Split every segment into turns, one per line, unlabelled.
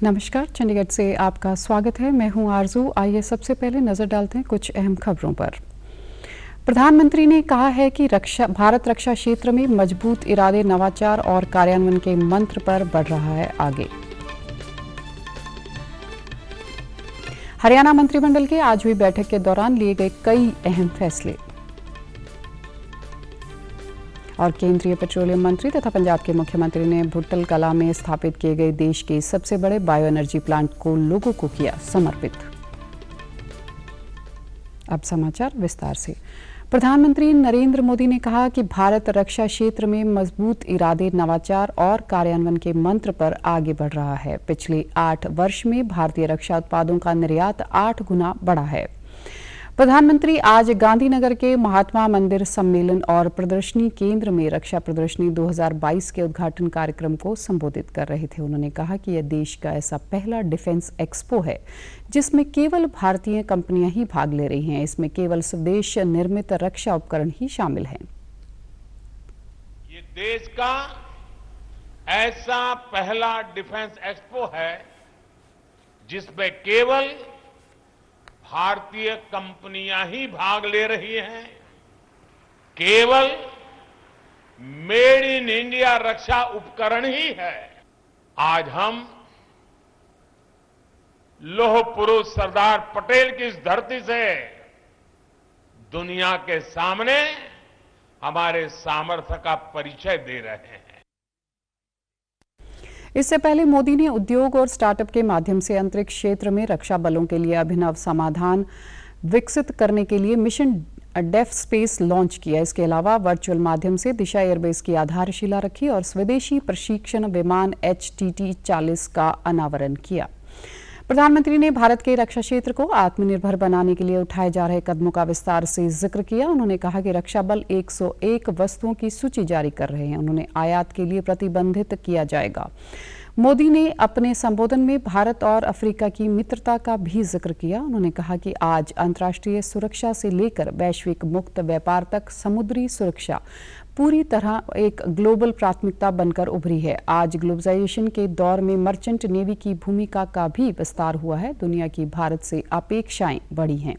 नमस्कार, चंडीगढ़ से आपका स्वागत है। मैं हूं आरजू। आइए सबसे पहले नजर डालते हैं कुछ अहम खबरों पर। प्रधानमंत्री ने कहा है कि भारत रक्षा क्षेत्र में मजबूत इरादे, नवाचार और कार्यान्वयन के मंत्र पर बढ़ रहा है आगे। हरियाणा मंत्रिमंडल की आज हुई बैठक के दौरान लिए गए कई अहम फैसले। और केंद्रीय पेट्रोलियम मंत्री तथा पंजाब के मुख्यमंत्री ने भुट्टल कला में स्थापित किए गए देश के सबसे बड़े बायो एनर्जी प्लांट को लोगों को किया समर्पित। अब समाचार विस्तार से। प्रधानमंत्री नरेंद्र मोदी ने कहा कि भारत रक्षा क्षेत्र में मजबूत इरादे, नवाचार और कार्यान्वयन के मंत्र पर आगे बढ़ रहा है। पिछले 8 वर्ष में भारतीय रक्षा उत्पादों का निर्यात 8 गुना बढ़ा है। प्रधानमंत्री आज गांधीनगर के महात्मा मंदिर सम्मेलन और प्रदर्शनी केंद्र में रक्षा प्रदर्शनी 2022 के उद्घाटन कार्यक्रम को संबोधित कर रहे थे। उन्होंने कहा कि यह देश का ऐसा पहला डिफेंस एक्सपो है जिसमें केवल भारतीय कंपनियां ही भाग ले रही हैं। इसमें केवल स्वदेश निर्मित रक्षा उपकरण ही शामिल हैं।
ये देश का ऐसा पहला डिफेंस एक्सपो है जिसमें केवल भारतीय कंपनियां ही भाग ले रही हैं। केवल मेड इन इंडिया रक्षा उपकरण ही है। आज हम लौह पुरुष सरदार पटेल की इस धरती से दुनिया के सामने हमारे सामर्थ्य का परिचय दे रहे हैं।
इससे पहले मोदी ने उद्योग और स्टार्टअप के माध्यम से अंतरिक्ष क्षेत्र में रक्षा बलों के लिए अभिनव समाधान विकसित करने के लिए मिशन डेफ स्पेस लॉन्च किया। इसके अलावा वर्चुअल माध्यम से दिशा एयरबेस की आधारशिला रखी और स्वदेशी प्रशिक्षण विमान HTT-40 का अनावरण किया। प्रधानमंत्री ने भारत के रक्षा क्षेत्र को आत्मनिर्भर बनाने के लिए उठाए जा रहे कदमों का विस्तार से जिक्र किया। उन्होंने कहा कि रक्षा बल 101 वस्तुओं की सूची जारी कर रहे हैं। उन्होंने आयात के लिए प्रतिबंधित किया जाएगा। मोदी ने अपने संबोधन में भारत और अफ्रीका की मित्रता का भी जिक्र किया। उन्होंने कहा कि आज अंतर्राष्ट्रीय सुरक्षा से लेकर वैश्विक मुक्त व्यापार तक समुद्री सुरक्षा पूरी तरह एक ग्लोबल प्राथमिकता बनकर उभरी है। आज ग्लोबलाइजेशन के दौर में मर्चेंट नेवी की भूमिका का भी विस्तार हुआ है। दुनिया की भारत से अपेक्षाएं बढ़ी हैं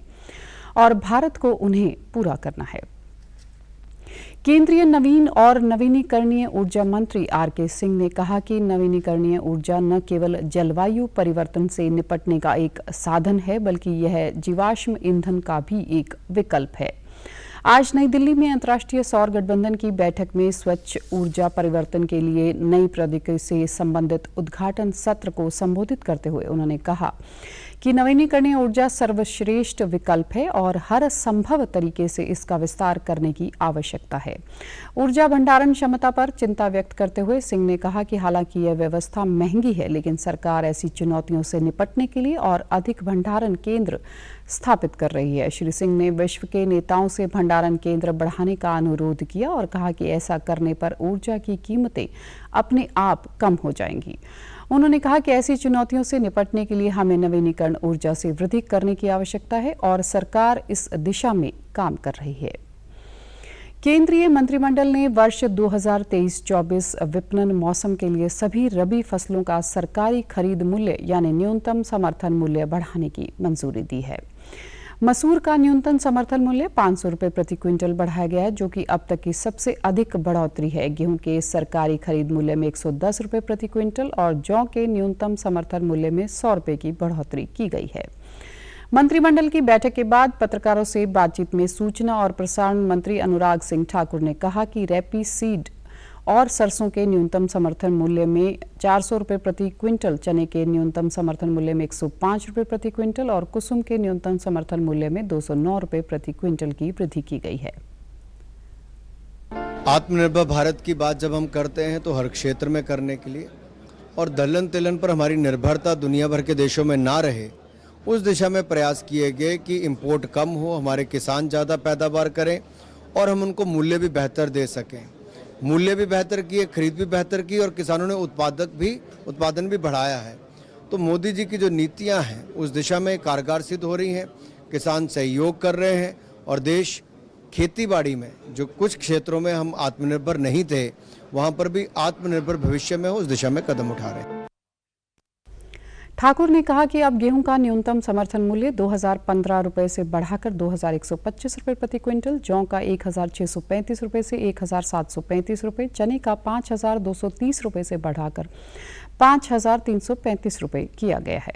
और भारत को उन्हें पूरा करना है। केंद्रीय नवीन और नवीनीकरणीय ऊर्जा मंत्री RK सिंह ने कहा कि नवीनीकरणीय ऊर्जा न केवल जलवायु परिवर्तन से निपटने का एक साधन है बल्कि यह जीवाश्म ईंधन का भी एक विकल्प है। आज नई दिल्ली में अंतर्राष्ट्रीय सौर गठबंधन की बैठक में स्वच्छ ऊर्जा परिवर्तन के लिए नई प्रौद्योगिकी से संबंधित उद्घाटन सत्र को संबोधित करते हुए उन्होंने कहा कि नवीनीकरणीय ऊर्जा सर्वश्रेष्ठ विकल्प है और हर संभव तरीके से इसका विस्तार करने की आवश्यकता है। ऊर्जा भंडारण क्षमता पर चिंता व्यक्त करते हुए सिंह ने कहा कि हालांकि यह व्यवस्था महंगी है लेकिन सरकार ऐसी चुनौतियों से निपटने के लिए और अधिक भंडारण केंद्र स्थापित कर रही है। श्री सिंह ने विश्व के नेताओं से भंडारण केंद्र बढ़ाने का अनुरोध किया और कहा कि ऐसा करने पर ऊर्जा की कीमतें अपने आप कम हो जाएंगी। उन्होंने कहा कि ऐसी चुनौतियों से निपटने के लिए हमें नवीनीकरण ऊर्जा से वृद्धि करने की आवश्यकता है और सरकार इस दिशा में काम कर रही है। केंद्रीय मंत्रिमंडल ने वर्ष 2023-24 विपणन मौसम के लिए सभी रबी फसलों का सरकारी खरीद मूल्य यानी न्यूनतम समर्थन मूल्य बढ़ाने की मंजूरी दी है। मसूर का न्यूनतम समर्थन मूल्य 500 रुपये प्रति क्विंटल बढ़ाया गया है, जो कि अब तक की सबसे अधिक बढ़ोतरी है। गेहूं के सरकारी खरीद मूल्य में 110 रुपये प्रति क्विंटल और जौ के न्यूनतम समर्थन मूल्य में 100 रुपये की बढ़ोतरी की गई है। मंत्रिमंडल की बैठक के बाद पत्रकारों से बातचीत में सूचना और प्रसारण मंत्री अनुराग सिंह ठाकुर ने कहा कि रैपी सीड और सरसों के न्यूनतम समर्थन मूल्य में 400 रुपये प्रति क्विंटल, चने के न्यूनतम समर्थन मूल्य में 105 रुपये प्रति क्विंटल और कुसुम के न्यूनतम समर्थन मूल्य में 209 रुपये प्रति क्विंटल की वृद्धि की गई है।
आत्मनिर्भर भारत की बात जब हम करते हैं तो हर क्षेत्र में करने के लिए और दलहन तिलहन पर हमारी निर्भरता दुनिया भर के देशों में ना रहे, उस दिशा में प्रयास किए गए कि इंपोर्ट कम हो, हमारे किसान ज़्यादा पैदावार करें और हम उनको मूल्य भी बेहतर दे सकें। मूल्य भी बेहतर किए, खरीद भी बेहतर की और किसानों ने उत्पादन भी बढ़ाया है। तो मोदी जी की जो नीतियां हैं उस दिशा में कारगर सिद्ध हो रही हैं। किसान सहयोग कर रहे हैं और देश खेतीबाड़ी में जो कुछ क्षेत्रों में हम आत्मनिर्भर नहीं थे, वहां पर भी आत्मनिर्भर भविष्य में हो उस दिशा में कदम उठा रहे हैं।
ठाकुर ने कहा कि अब गेहूं का न्यूनतम समर्थन मूल्य 2015 रुपये से बढ़ाकर 2125 रुपये प्रति क्विंटल, जौ का 1635 रुपये से 1735 रुपये, चने का 5230 रुपये से बढ़ाकर 5335 रुपये किया गया है।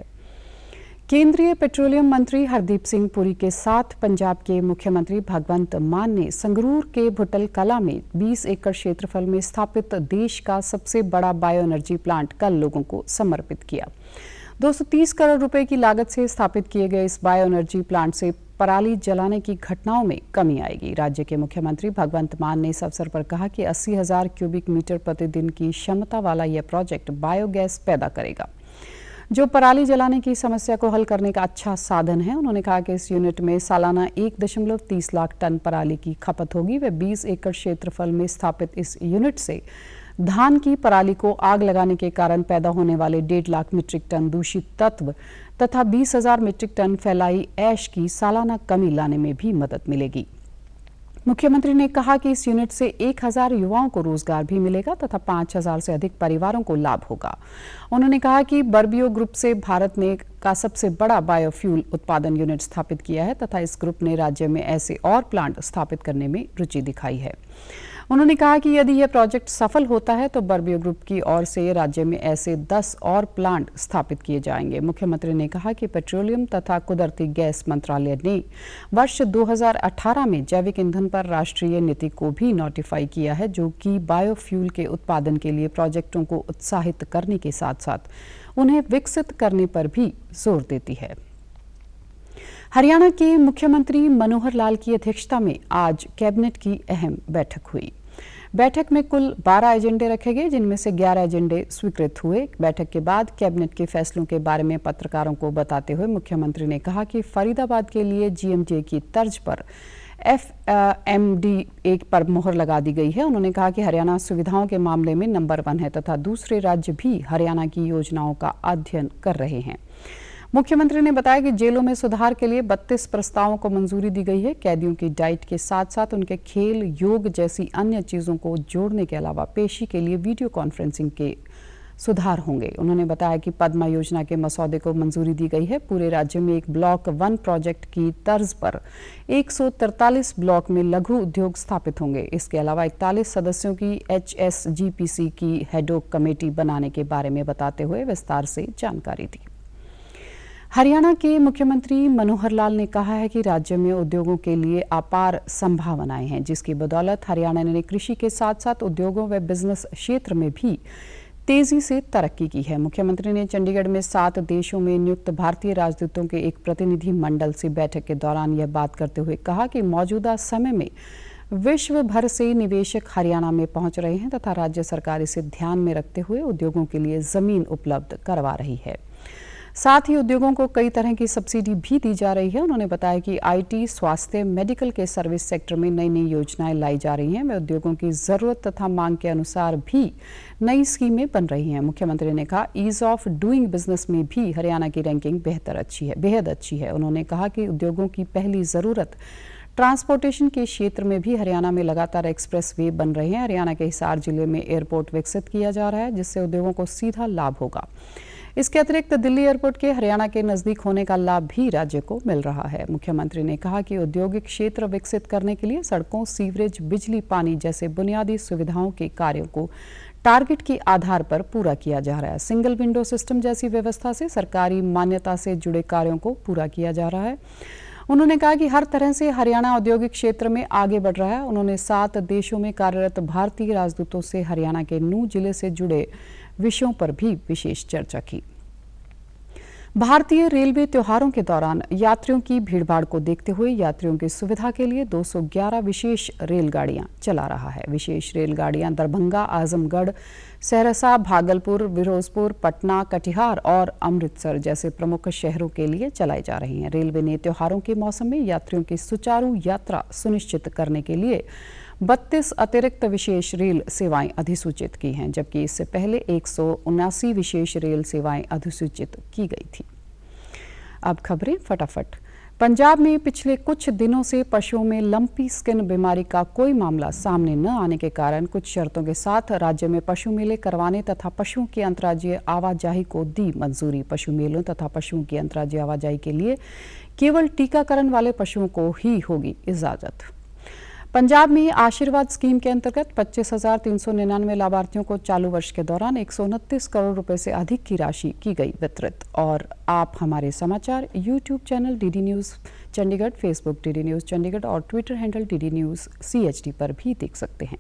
केंद्रीय पेट्रोलियम मंत्री हरदीप सिंह पुरी के साथ पंजाब के मुख्यमंत्री भगवंत मान ने संगरूर के भुटल कला में 20 एकड़ क्षेत्रफल में स्थापित देश का सबसे बड़ा बायो एनर्जी प्लांट कल लोगों को समर्पित किया। 230 करोड़ रुपए की लागत से स्थापित किए गए इस बायो एनर्जी प्लांट से पराली जलाने की घटनाओं में कमी आएगी। राज्य के मुख्यमंत्री भगवंत मान ने इस अवसर पर कहा कि 80,000 क्यूबिक मीटर प्रतिदिन की क्षमता वाला यह प्रोजेक्ट बायोगैस पैदा करेगा, जो पराली जलाने की समस्या को हल करने का अच्छा साधन है। उन्होंने कहा कि इस यूनिट में सालाना 1.30 लाख टन पराली की खपत होगी। व 20 एकड़ क्षेत्रफल में स्थापित इस यूनिट से धान की पराली को आग लगाने के कारण पैदा होने वाले 1.5 लाख मीट्रिक टन दूषित तत्व तथा 20,000 मीट्रिक टन फैलाई ऐश की सालाना कमी लाने में भी मदद मिलेगी। मुख्यमंत्री ने कहा कि इस यूनिट से 1000 युवाओं को रोजगार भी मिलेगा तथा 5000 से अधिक परिवारों को लाभ होगा। उन्होंने कहा कि बर्बियो ग्रुप से भारत ने का सबसे बड़ा बायोफ्यूल उत्पादन यूनिट स्थापित किया है तथा इस ग्रुप ने राज्य में ऐसे और प्लांट स्थापित करने में रुचि दिखाई है। उन्होंने कहा कि यदि यह प्रोजेक्ट सफल होता है तो बर्बियो ग्रुप की ओर से राज्य में ऐसे 10 और प्लांट स्थापित किए जाएंगे। मुख्यमंत्री ने कहा कि पेट्रोलियम तथा कुदरती गैस मंत्रालय ने वर्ष 2018 में जैविक ईंधन पर राष्ट्रीय नीति को भी नोटिफाई किया है, जो कि बायोफ्यूल के उत्पादन के लिए प्रोजेक्टों को उत्साहित करने के साथ साथ उन्हें विकसित करने पर भी जोर देती है। हरियाणा के मुख्यमंत्री मनोहर लाल की अध्यक्षता में आज कैबिनेट की अहम बैठक हुई। बैठक में कुल 12 एजेंडे रखे गए, जिनमें से 11 एजेंडे स्वीकृत हुए। बैठक के बाद कैबिनेट के फैसलों के बारे में पत्रकारों को बताते हुए मुख्यमंत्री ने कहा कि फरीदाबाद के लिए GMJ की तर्ज पर FMD पर मोहर लगा दी गई है। उन्होंने कहा कि हरियाणा सुविधाओं के मामले में नंबर 1 है तथा दूसरे राज्य भी हरियाणा की योजनाओं का अध्ययन कर रहे हैं। मुख्यमंत्री ने बताया कि जेलों में सुधार के लिए 32 प्रस्तावों को मंजूरी दी गई है। कैदियों की डाइट के साथ साथ उनके खेल, योग जैसी अन्य चीजों को जोड़ने के अलावा पेशी के लिए वीडियो कॉन्फ्रेंसिंग के सुधार होंगे। उन्होंने बताया कि पद्मा योजना के मसौदे को मंजूरी दी गई है। पूरे राज्य में एक ब्लॉक 1 प्रोजेक्ट की तर्ज पर 143 ब्लॉक में लघु उद्योग स्थापित होंगे। इसके अलावा 41 सदस्यों की HSGPC की हेडोक कमेटी बनाने के बारे में बताते हुए विस्तार से जानकारी दी। हरियाणा के मुख्यमंत्री मनोहर लाल ने कहा है कि राज्य में उद्योगों के लिए अपार संभावनाएं हैं, जिसकी बदौलत हरियाणा ने कृषि के साथ साथ उद्योगों व बिजनेस क्षेत्र में भी तेजी से तरक्की की है। मुख्यमंत्री ने चंडीगढ़ में 7 देशों में नियुक्त भारतीय राजदूतों के एक प्रतिनिधि मंडल से बैठक के दौरान यह बात करते हुए कहा कि मौजूदा समय में विश्व भर से निवेशक हरियाणा में पहुंच रहे हैं तथा राज्य सरकार इसे ध्यान में रखते हुए उद्योगों के लिए जमीन उपलब्ध करवा रही है। साथ ही उद्योगों को कई तरह की सब्सिडी भी दी जा रही है। उन्होंने बताया कि IT, स्वास्थ्य, मेडिकल के सर्विस सेक्टर में नई नई योजनाएं लाई जा रही हैं। वे उद्योगों की जरूरत तथा मांग के अनुसार भी नई स्कीमें बन रही हैं। मुख्यमंत्री ने कहा ईज ऑफ डूइंग बिजनेस में भी हरियाणा की रैंकिंग बेहद अच्छी है। उन्होंने कहा कि उद्योगों की पहली जरूरत ट्रांसपोर्टेशन के क्षेत्र में भी हरियाणा में लगातार एक्सप्रेस वे बन रहे हैं। हरियाणा के हिसार जिले में एयरपोर्ट विकसित किया जा रहा है, जिससे उद्योगों को सीधा लाभ होगा। इसके अतिरिक्त दिल्ली एयरपोर्ट के हरियाणा के नजदीक होने का लाभ भी राज्य को मिल रहा है। मुख्यमंत्री ने कहा कि औद्योगिक क्षेत्र विकसित करने के लिए सड़कों, सीवरेज, बिजली, पानी जैसे बुनियादी सुविधाओं के कार्यों को टारगेट के आधार पर पूरा किया जा रहा है। सिंगल विंडो सिस्टम जैसी व्यवस्था से सरकारी मान्यता से जुड़े कार्यों को पूरा किया जा रहा है। उन्होंने कहा कि हर तरह से हरियाणा औद्योगिक क्षेत्र में आगे बढ़ रहा है। उन्होंने 7 देशों में कार्यरत भारतीय राजदूतों से हरियाणा के नूंह जिले से जुड़े विषयों पर भी विशेष चर्चा की। भारतीय रेलवे त्योहारों के दौरान यात्रियों की भीड़भाड़ को देखते हुए यात्रियों की सुविधा के लिए 211 विशेष रेलगाड़ियां चला रहा है। विशेष रेलगाड़ियां दरभंगा, आजमगढ़, सहरसा, भागलपुर, फिरोजपुर, पटना, कटिहार और अमृतसर जैसे प्रमुख शहरों के लिए चलाई जा रही हैं। रेलवे ने त्योहारों के मौसम में यात्रियों की सुचारू यात्रा सुनिश्चित करने के लिए 32 अतिरिक्त विशेष रेल सेवाएं अधिसूचित की हैं, जबकि इससे पहले 179 विशेष रेल सेवाएं अधिसूचित की गई थी। अब खबरें फटाफट। पंजाब में पिछले कुछ दिनों से पशुओं में लंपी स्किन बीमारी का कोई मामला सामने न आने के कारण कुछ शर्तों के साथ राज्य में पशु मेले करवाने तथा पशुओं की अंतर्राज्यीय आवाजाही को दी मंजूरी। पशु मेलों तथा पशुओं की अंतर्राज्यीय आवाजाही के लिए केवल टीकाकरण वाले पशुओं को ही होगी इजाजत। पंजाब में आशीर्वाद स्कीम के अंतर्गत 25,399 लाभार्थियों को चालू वर्ष के दौरान 129 करोड़ रुपए से अधिक की राशि की गई वितरित। और आप हमारे समाचार YouTube channel DD news Chandigarh, Facebook DD news Chandigarh और Twitter handle DD news CHD पर भी देख सकते हैं।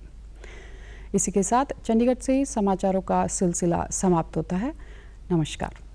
इसी के साथ चंडीगढ़ से समाचारों का सिलसिला समाप्त होता है। नमस्कार।